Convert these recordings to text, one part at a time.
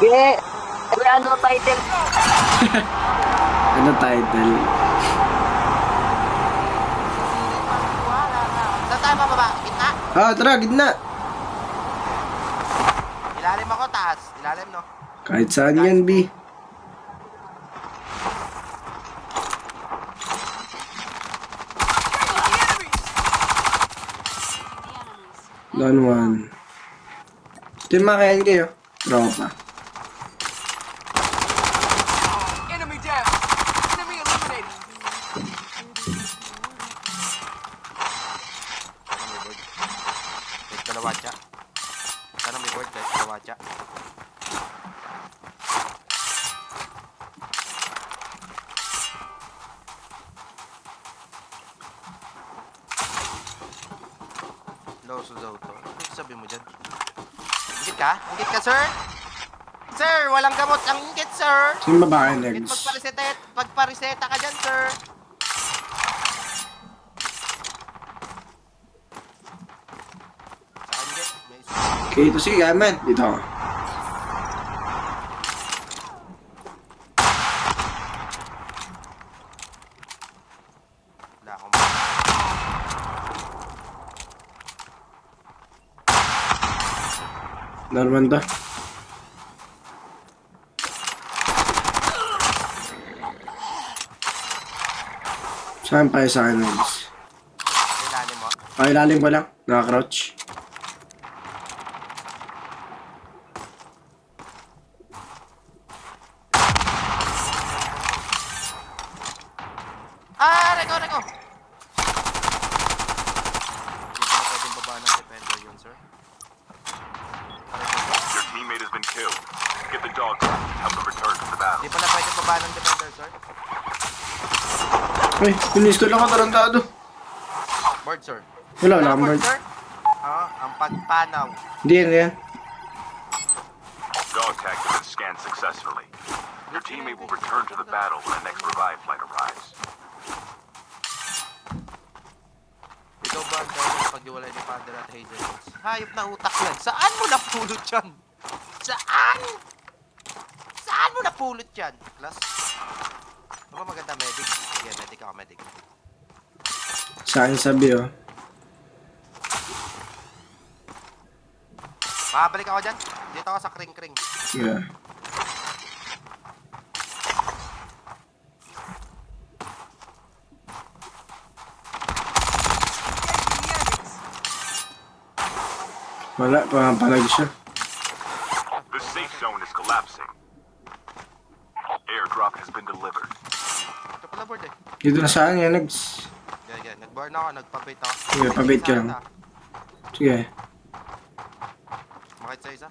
Ge! Ano title? Ano title? Saan tayo bababa? Gitna? Ah, tara, gitna. Ilalim ako, taas. Ilalim, no? Kahit saan yan, B. Down one. Timakayan kayo. Tropa. Enemy down. Enemy eliminated. Sana may board. Kahit kalawatsa. Sana may board kahit kalawatsa. Loso daw to. Ano sabi mo dyan? Ingit ka? Ingit ka, sir? Sir, walang gamot ang ingit, sir. Sino babae Ingit next? pagpareseta ka dyan, sir. Saka ingit. May isa. Okay, ito sige, gaman. Dito ako. Wala akong Norman to. Saan pa sa akin next? ilalim mo. Ah, ilalim ko lang. Naka-crouch. Reko! Dito na pwedeng baba ng defender yun, sir. Your teammate has been killed. Get the dog tag and help them return to the battle. Di pala pwedeng baba ng defender, sir. Ay, pinisto lang ako tarantado. Board, sir. Wala, wala akong bird. sir. Ang pagpanaw. Hindi yan, yan. Dog tags have been scanned successfully. Your teammate will return to the battle when the next revive flight arrives. Ikaw ba ang dahil pagdiwalay ni Father at Hazel? Hayop na utak yan. Saan mo napulot yan? Saan? Saan mo napulot yan? Class? Ano ba maganda medic? Yeah, medic ako, medic. Sa akin sabi, oh. Makabalik ako dyan. Dito ako sa kring-kring. Yeah. Wala, pampalag siya. The safe zone is collapsing. Airdrop has been delivered. Ito pala board eh. Dito na saan yan, next. Yeah. Nag-burn ako, nagpabait ako. Sige, pabait ka lang. Sige. Makit sa isa.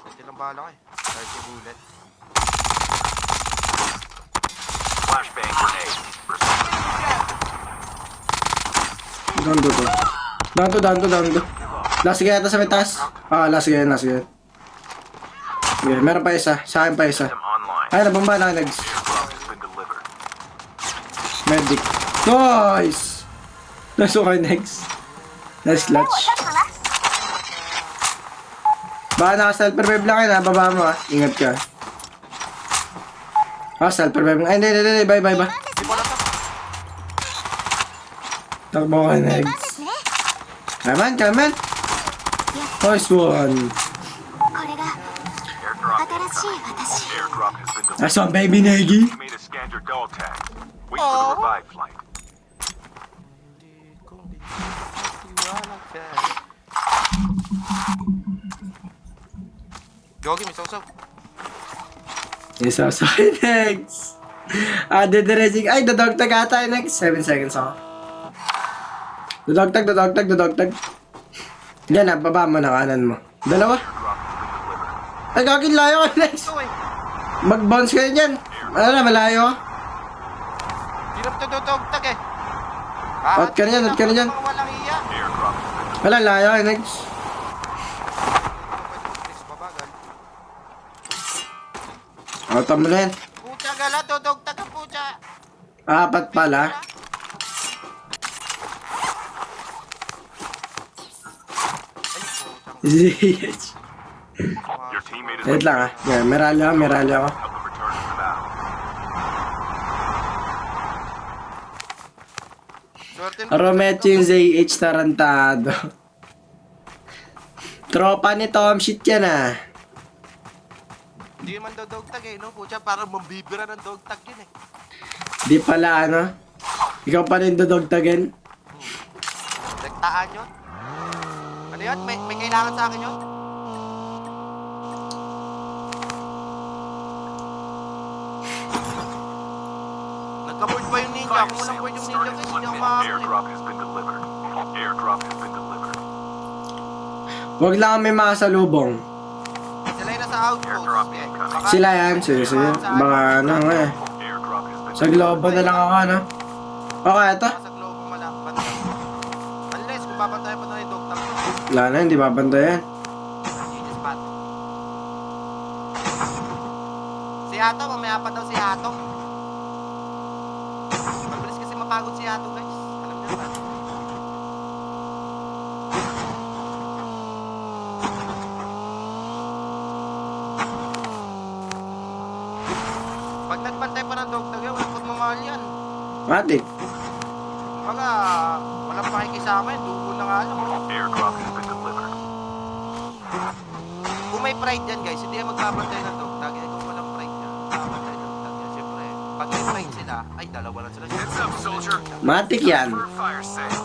Hindi lang bahala ko eh. 30 bullet. Flashbang grenade. Down to. Down to. Last guy ata sa may taas. Ah, last guy. Sige, meron pa isa. Sa akin pa isa. Them online. Ay, nabomba na, next. Airdrop has been delivered. Medic. Nice! Nice okay, next. Nice clutch. Baka naka-self revive lang yun ha. Baba mo ha. Ingat ka. Ah, self revive. Ay, hindi. Bye. Di mo lang to. Takbo ka, next. Come on. Nice one. Airdrop has been delivered. Nice one, baby Negi. Teammate has scanned your dog tag. Wait for the revive flight. Hindi ko matiwala ka. Gogi, may sausaw. Yes, so next. Ah, didiretso. Ay, dodog tag ata. Next. 7 seconds ako. Dodog tag. Yan ha, baba mo na kanan mo. Dalawa. Ay, gagawin layo ka next. Ito eh. Mag-bounce kayo dyan. Ano na, malayo. Hirap to dudog-tag eh. Out ka na dyan. Mga walang iya. Airdrop has been Wala, layo ka next. Please, babagal. Out mo na yan. Pucha gala, dudog-tag ang pucha. Apat pala. Ay, putang. ZH. Your teammate is Wait lang ah. Yeah, may rally ako. help them return to the battle. Swerte Rometso yung ZH Tarantado. Tropa ni Tom shit yan ah. Hindi naman daw dog tag eh, no? Pucha, parang mambibira ng dog tag yun eh. Di pala ano. Ikaw pa rin dodogtagan. Nagtaan yun. Ano yun? May kailangan sa akin yun? Nagka-board pa yung ninja. Kung walang board yung ninja, guys, hindi ako makakakit. Airdrop has been delivered. Airdrop has been delivered. Huwag lang kami makasalubong. Sila yung nasa outpost. Eh. Baka- Sila yan. Sige. Baka ano nga eh. Airdrop has been Sa globo na lang ako ano. Okay, ito. Sa globo malakpan. Unless, kung babantayan pa na yung dog tag. Wala na, hindi babantayan. Genius bat. Si Hato, mamaya pa daw si Hato. Mabilis kasi mapagod si Hato, guys. Alam niyo ba? Pag nagbantay pa ng dog tag, walang pagmamahal yan. Matik. Baga, walang pakikisama yan. Dugo na nga lang. Airdrop has been delivered. Kung may pride yan, guys, hindi yan magbabantay ng dog tag. Eh, kung walang pride yan, magbabantay ng dog tag yan. Siyempre, pag may pride sila, ay, dalawa lang sila. Heads up, soldier. Matik yan. For a fire sale.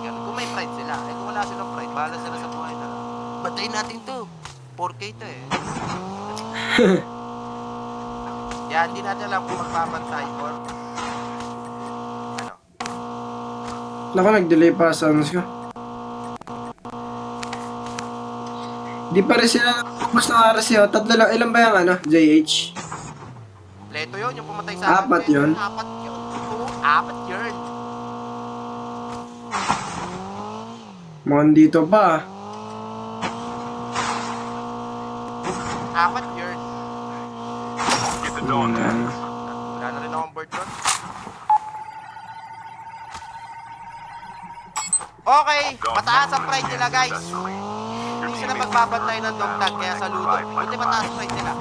Ganun. Kung may pride sila, eh kung wala silang pride, bahala sila sa buhay na. Bantayin natin to. 4K to eh. Yan, hindi natin alam kung magbabantay or ano. Naku, nag-delay pa sa sounds ko. Di pa rin sila nakapos ng RC oh. Tatlo lang. Ilan ba yung ano? JH? Leto yun, yung pumatay sa Apat akin. yun? Apat yun. Oo, apat yun. Mukhang dito pa. Apat yun. Get the dawn tactics. Wala na rin akong board doon. Okay, mataas ang pride nila guys. Hindi sila magbabantay ng dog tag kaya saludo. Buti mataas ang pride nila.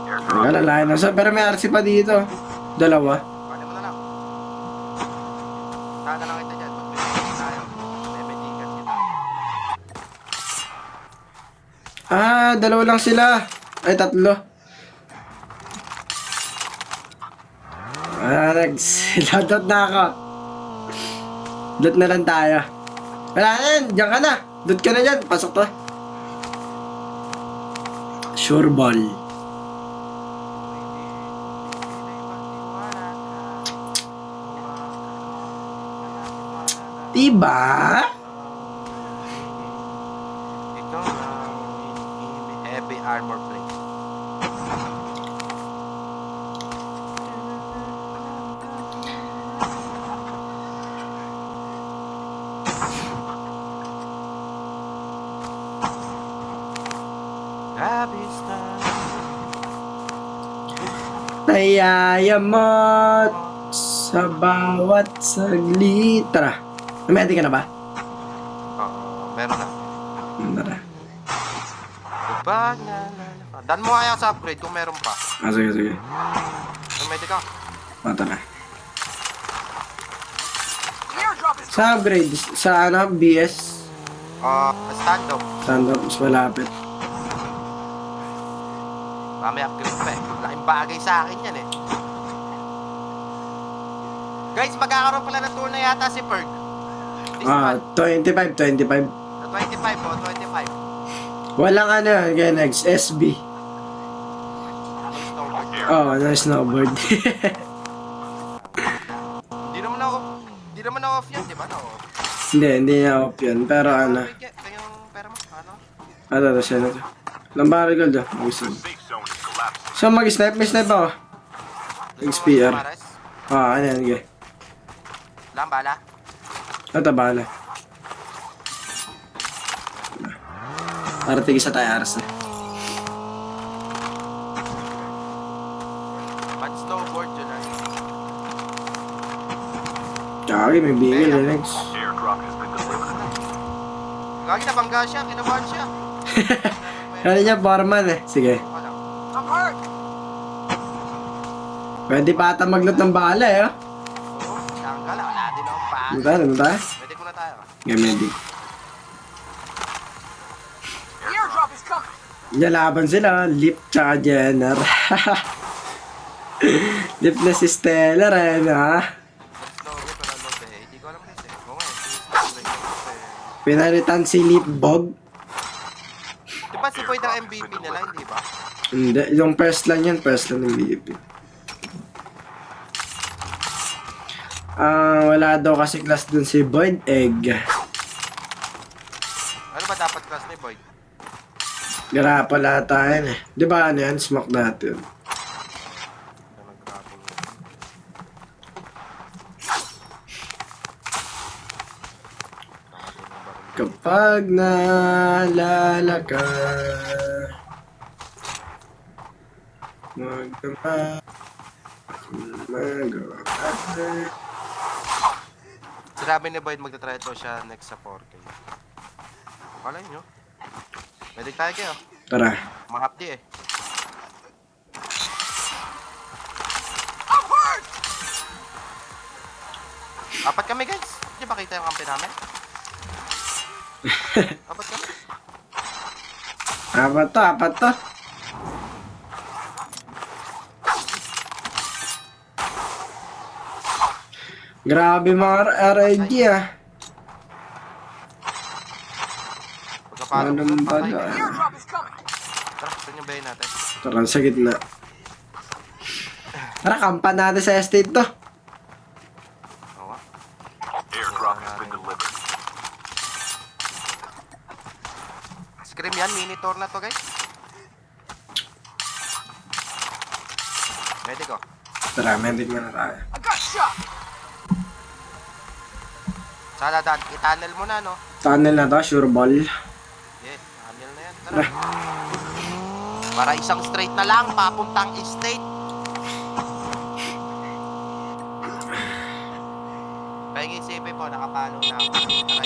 Teka, lalayan na. So, pero may RC pa dito. Dalawa. Paano mo na lang? Sana lang kita dyan. Magbibigay tayo. May medical sila. Ah, dalawa lang sila. Ay, tatlo. Ah, Dot na ako. Dot na lang tayo. Wala na yan. Diyan ka na. Dot ka na dyan. Pasok to. Sure ball. Diba? Ikaw lang, heavy armor plate. Habis na Nayayamot sa bawat saglitra. Namedi ka na ba? meron na. Tara. Kapag nalalaka. Dan mo kaya sa upgrade kung meron pa. Ah, sige. May medical. Mata na. The airdrop is Sa upgrade, sa ano, BS, Stand up. stand-up, mas malapit. May upgrade pa eh. Laking bagay sa akin yan eh. Guys, magkakaroon pala ng tour na yata si Ferg. This Ah, month. 25. Na 25 po, 25. Walang ano, again, SB. Ako snowboard. Oh, no snowboard. Hindi naman na off yan, di ba? Na off. hindi niya off yun. Pero ano, Ito yung pera mo, ano? ito, siya na to. Lambari gold ah. Mag-snipe. Safe zone is collapsing. So, mag-snipe, may snipe ako. XPR. Mares? Ah, ano yan, sige. Lang, bala. Ito, bahala. Para tigisa tayo, aras na. Pan snowboard yun ah. Kagi, may bigil eh, next. Airdrop has been delivered. Lagi nabangga siya, kinabahan siya. Ano niya, foreman eh. Sige. Wala. I'm hurt. Pwede pa ata maglot ng bala eh. Oh. Oo, tanggal. Wala din akong paan. Ano tayo? Pwede ko na tayo. Gamedi. The airdrop is coming. Laban sila. Lip tsaka Jenner. Lip na si Stellar eh, ha? Slow rip, wala load eh. Hindi ko alam kasi. Oo nga, eh. Pinalitan si Lip Bog. Di ba si Boyd ang MVP nila, hindi ba? Hindi, yung first lang yun, first lang ng BP. Wala daw kasi class dun si Boyd Egg. Ano ba dapat class ni Boyd? Gara pala tayo eh. Di ba ano yan? Smoke natin. Ano nag-grapple mo? Kapag naalala ka, magawa ka. Sinabi ni Boyd magta-try ito siya next sa 4K. Akala nyo? Pwede tayo kayo. Tara. Mahapdi eh. Apat kami guys. Hindi ba kita yung kampi namin? Apat kami. Apat to, apat to. Grabe mga RIG ah. Pagkapalo ko Anong lang, patay bala? ka. The airdrop is coming. Tara, saan yung bayan natin? Tara, sa gitna. Tara, kampan natin sa estate to. Oo nga. Airdrop has been delivered. Scream yan, mini-tour na to guys. Ready ko. Tara, mending na tayo. I got shot. Sana dan, i-tunnel mo na no. Tunnel na to, sure ball. Yeah, tunnel na yan. Tara. Para isang straight na lang, papuntang estate. Pahingin CP po, nakapalo na ako. Tara.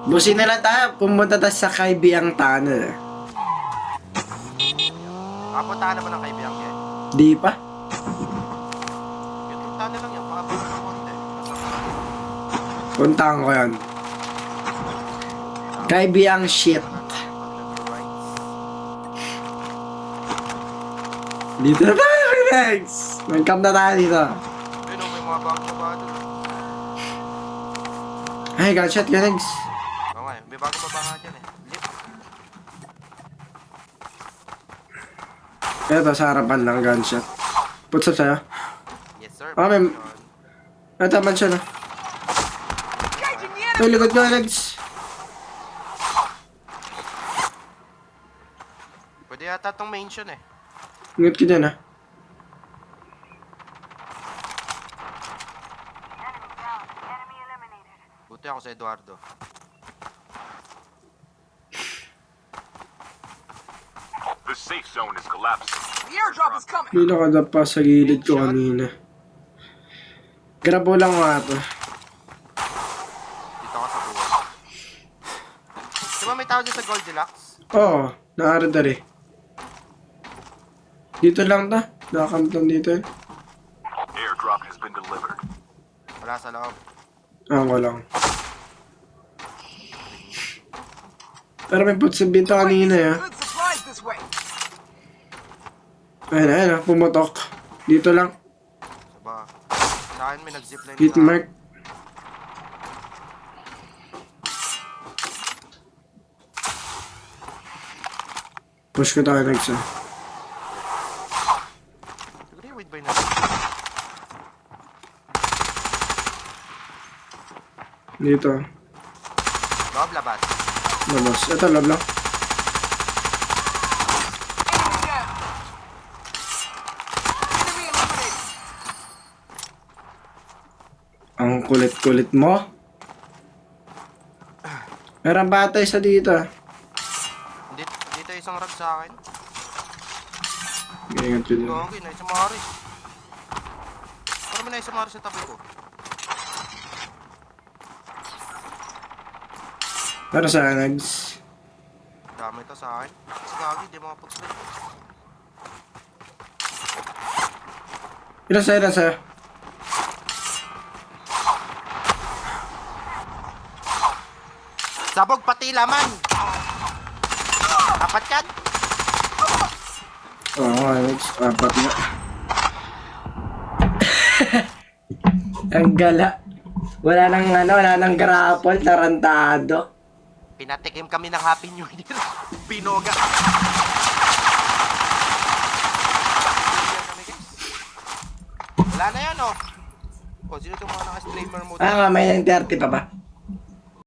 Busin na lang tayo, pumunta tayo sa Kaibiang Tunnel. Papuntahan naman ang kaibigan yan. Di pa? Yung tunnel lang yan, papunta ng konti. Puntahan ko yan. Kaibiang shit. Dito na tayo, Relax! Welcome na tayo dito. Ayun o, may mga bagong baba doon. Ay, gunshot, Relax. Oo nga, may bagong baba nga dyan eh. Lift. Ito, sa harapan lang, gunshot. Puts up sa'yo. Yes sir. Ah, may- Yun. Ito, man siya na. Engaging the enemy. Ay, likod ko, Relax. Pwede yata itong mansion eh. Ingat ka dyan, ha. Buti ako sa Eduardo. The safe zone is collapsing. The airdrop is coming. Hindi nakadapa sa gilid ko kanina. Grab mo lang nga ito. Dito ka sa buwan. Di ba may tao dyan sa Goldilocks? Oo, naaradari. Dito lang ta. Nakakamtan dito eh. Airdrop has been delivered. Wala sa loob. Ako lang. Pero may put sa binta kanina eh. Good supplies this way. Ayun, pumotok. Dito lang. Saba. Sa akin may nag-zipline Hit mark. Push ko tayo next ah. Siguro yung wait ba yun natin? Dito. Loob, labas. Labas. Ito, lab lang. Enemy down. Enemy eliminated. Ang kulit-kulit mo. Meron bata isa dito ah. Dito isang rag sa akin. Ingat yun. Gawin na isang maharis. Parang may na isang maharis sa tabi ko. Para sa Anags. Dami Damay to sa akin. Sa gagi, di makapag-slip. Ilan sa'yo? Sabog pati laman! Apat yan? Oo, apat na. Ang gala. Wala nang grapple, tarantado. Pinatikim kami ng Happy New Year. Binoga. Wala na yan, oh. O, sino itong mga naka-streamer mo? May 30 pa ba?